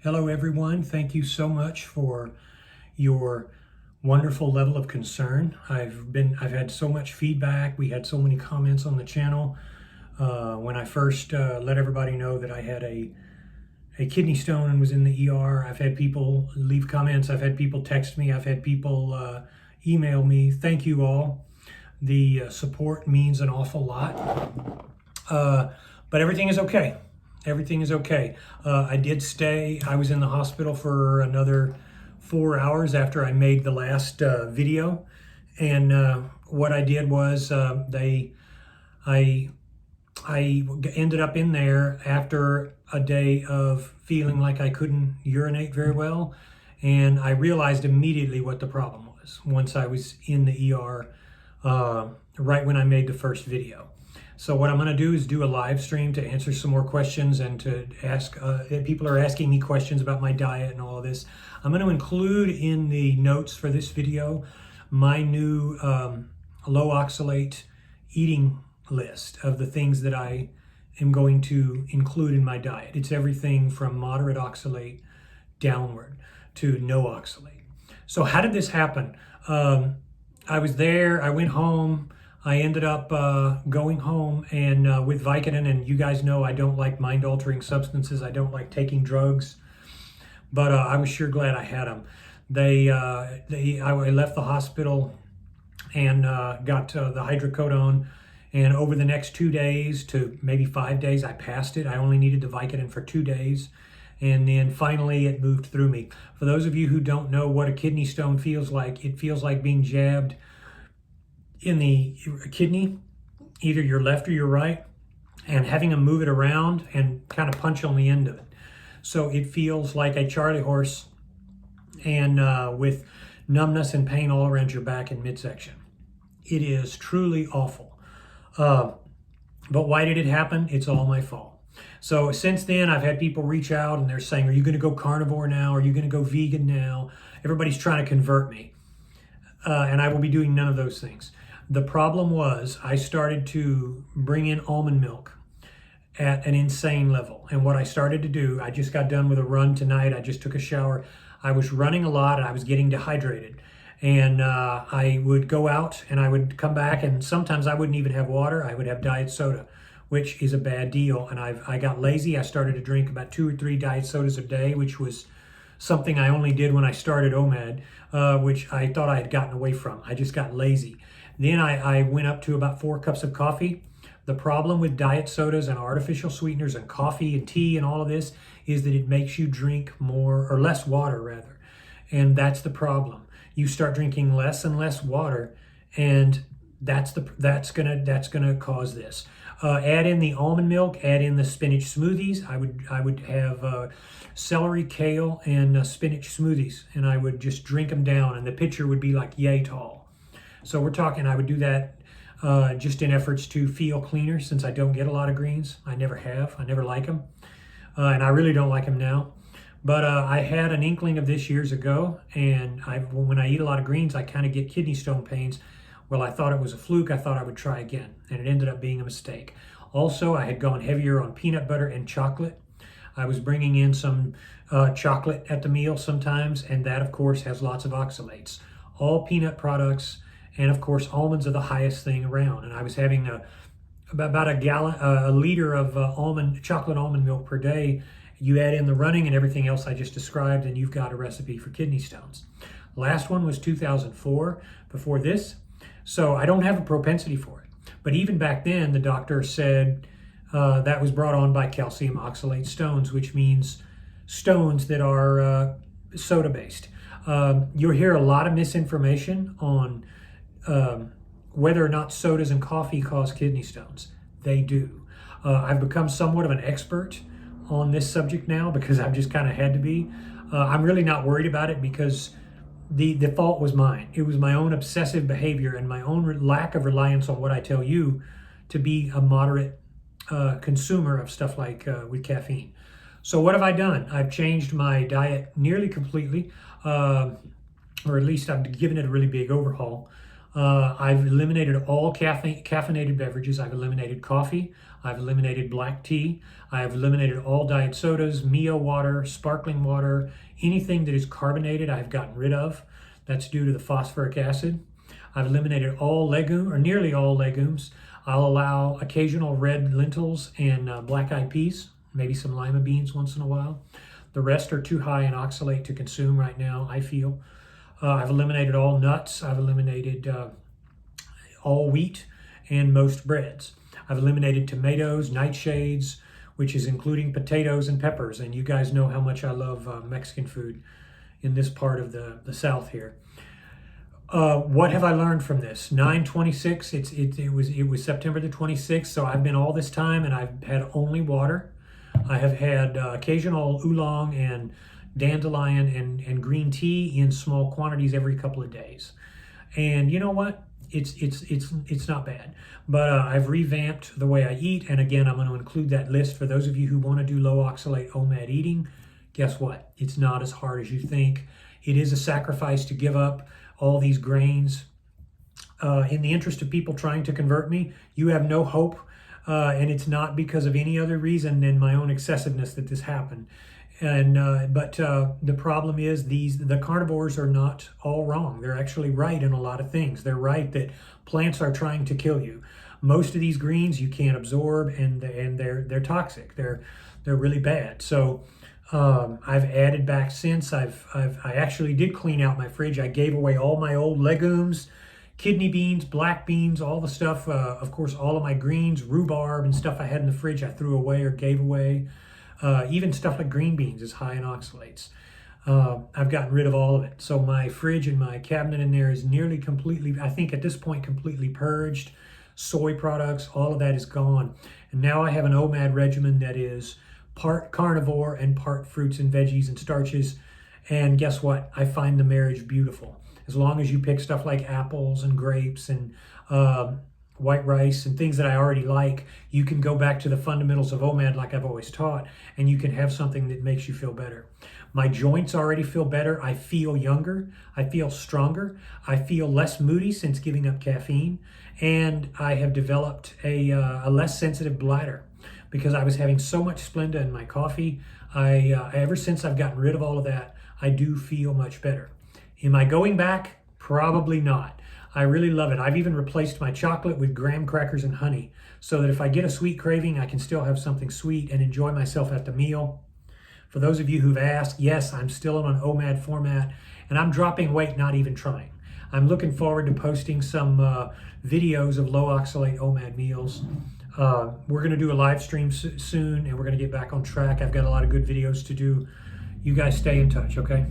Hello everyone. Thank you so much for your wonderful level of concern. I've had so much feedback. We had so many comments on the channel. When I first let everybody know that I had a kidney stone and was in the ER, I've had people leave comments. I've had people text me. I've had people email me. Thank you all. The support means an awful lot. But everything is okay. Everything is okay. I did stay. I was in the hospital for another 4 hours after I made the last video. And what I did was I ended up in there after a day of feeling like I couldn't urinate very well. And I realized immediately what the problem was once I was in the ER right when I made the first video. So what I'm going to do is do a live stream to answer some more questions and to ask, people are asking me questions about my diet and all of this. I'm going to include in the notes for this video my new low oxalate eating list of the things that I am going to include in my diet. It's everything from moderate oxalate downward to no oxalate. So how did this happen? I was there, I went home. I ended up going home and with Vicodin, and you guys know I don't like mind-altering substances. I don't like taking drugs, but I was sure glad I had them. I left the hospital and got the hydrocodone, and over the next 2 days to maybe 5 days, I passed it. I only needed the Vicodin for 2 days, and then finally it moved through me. For those of you who don't know what a kidney stone feels like, it feels like being jabbed in the kidney, either your left or your right, and having them move it around and kind of punch on the end of it. So it feels like a Charlie horse, and with numbness and pain all around your back and midsection. It is truly awful. But why did it happen? It's all my fault. So since then, I've had people reach out and they're saying, are you going to go carnivore now? Are you going to go vegan now? Everybody's trying to convert me. And I will be doing none of those things. The problem was I started to bring in almond milk at an insane level. And what I started to do, I just got done with a run tonight. I just took a shower. I was running a lot and I was getting dehydrated. And I would go out and I would come back, and sometimes I wouldn't even have water. I would have diet soda, which is a bad deal. And I got lazy. I started to drink about 2 or 3 diet sodas a day, which was something I only did when I started OMAD, which I thought I had gotten away from. I just got lazy. Then I went up to about 4 cups of coffee. The problem with diet sodas and artificial sweeteners and coffee and tea and all of this is that it makes you drink more or less water rather. And that's the problem. You start drinking less and less water, and that's gonna cause this. Add in the almond milk, add in the spinach smoothies. I would have celery, kale, and spinach smoothies, and I would just drink them down, and the pitcher would be like yay tall. So we're talking, I would do that just in efforts to feel cleaner, since I don't get a lot of greens. I never have. I never like them, and I really don't like them now. But I had an inkling of this years ago, and when I eat a lot of greens, I kind of get kidney stone pains. Well, I thought it was a fluke. I thought I would try again, and it ended up being a mistake. Also, I had gone heavier on peanut butter and chocolate. I was bringing in some chocolate at the meal sometimes, and that, of course, has lots of oxalates. All peanut products, and of course, almonds are the highest thing around. And I was having about a liter of chocolate almond milk per day. You add in the running and everything else I just described, and you've got a recipe for kidney stones. Last one was 2004, before this. So I don't have a propensity for it. But even back then, the doctor said that was brought on by calcium oxalate stones, which means stones that are soda-based. You'll hear a lot of misinformation on whether or not sodas and coffee cause kidney stones. They do. I've become somewhat of an expert on this subject now because I've just kind of had to be. I'm really not worried about it because the fault was mine. It was my own obsessive behavior and my own lack of reliance on what I tell you to be a moderate consumer of stuff like with caffeine. So what have I done? I've changed my diet nearly completely, or at least I've given it a really big overhaul. I've eliminated all caffeinated beverages. I've eliminated coffee. I've eliminated black tea. I've eliminated all diet sodas, Mio water, sparkling water, anything that is carbonated I've gotten rid of. That's due to the phosphoric acid. I've eliminated all legume, or nearly all legumes. I'll allow occasional red lentils and black eyed peas, maybe some lima beans once in a while. The rest are too high in oxalate to consume right now, I feel. I've eliminated all nuts. I've eliminated all wheat and most breads. I've eliminated tomatoes, nightshades, which is including potatoes and peppers. And you guys know how much I love Mexican food in this part of the South here. What have I learned from this? 9/26. It was September the 26th. So I've been all this time, and I've had only water. I have had occasional oolong and dandelion and green tea in small quantities every couple of days. And you know what? It's not bad. But I've revamped the way I eat. And again, I'm going to include that list for those of you who want to do low oxalate OMAD eating. Guess what? It's not as hard as you think. It is a sacrifice to give up all these grains. In the interest of people trying to convert me, you have no hope. And it's not because of any other reason than my own excessiveness that this happened. And but the problem is the carnivores are not all wrong. They're actually right in a lot of things. They're right that plants are trying to kill you. Most of these greens you can't absorb, and they're toxic. They're really bad. So I've added back since. I actually did clean out my fridge. I gave away all my old legumes, kidney beans, black beans, all the stuff. Of course, all of my greens, rhubarb and stuff I had in the fridge I threw away or gave away. Even stuff like green beans is high in oxalates. I've gotten rid of all of it. So my fridge and my cabinet in there is nearly completely, I think at this point, completely purged. Soy products, all of that is gone. And now I have an OMAD regimen that is part carnivore and part fruits and veggies and starches. And guess what? I find the marriage beautiful. As long as you pick stuff like apples and grapes and white rice and things that I already like, you can go back to the fundamentals of OMAD like I've always taught, and you can have something that makes you feel better. My joints already feel better. I feel younger. I feel stronger. I feel less moody since giving up caffeine. And I have developed a less sensitive bladder because I was having so much Splenda in my coffee. Ever since I've gotten rid of all of that, I do feel much better. Am I going back? Probably not. I really love it. I've even replaced my chocolate with graham crackers and honey so that if I get a sweet craving, I can still have something sweet and enjoy myself at the meal. For those of you who've asked, yes, I'm still on an OMAD format, and I'm dropping weight, not even trying. I'm looking forward to posting some videos of low oxalate OMAD meals. We're going to do a live stream soon, and we're going to get back on track. I've got a lot of good videos to do. You guys stay in touch, okay?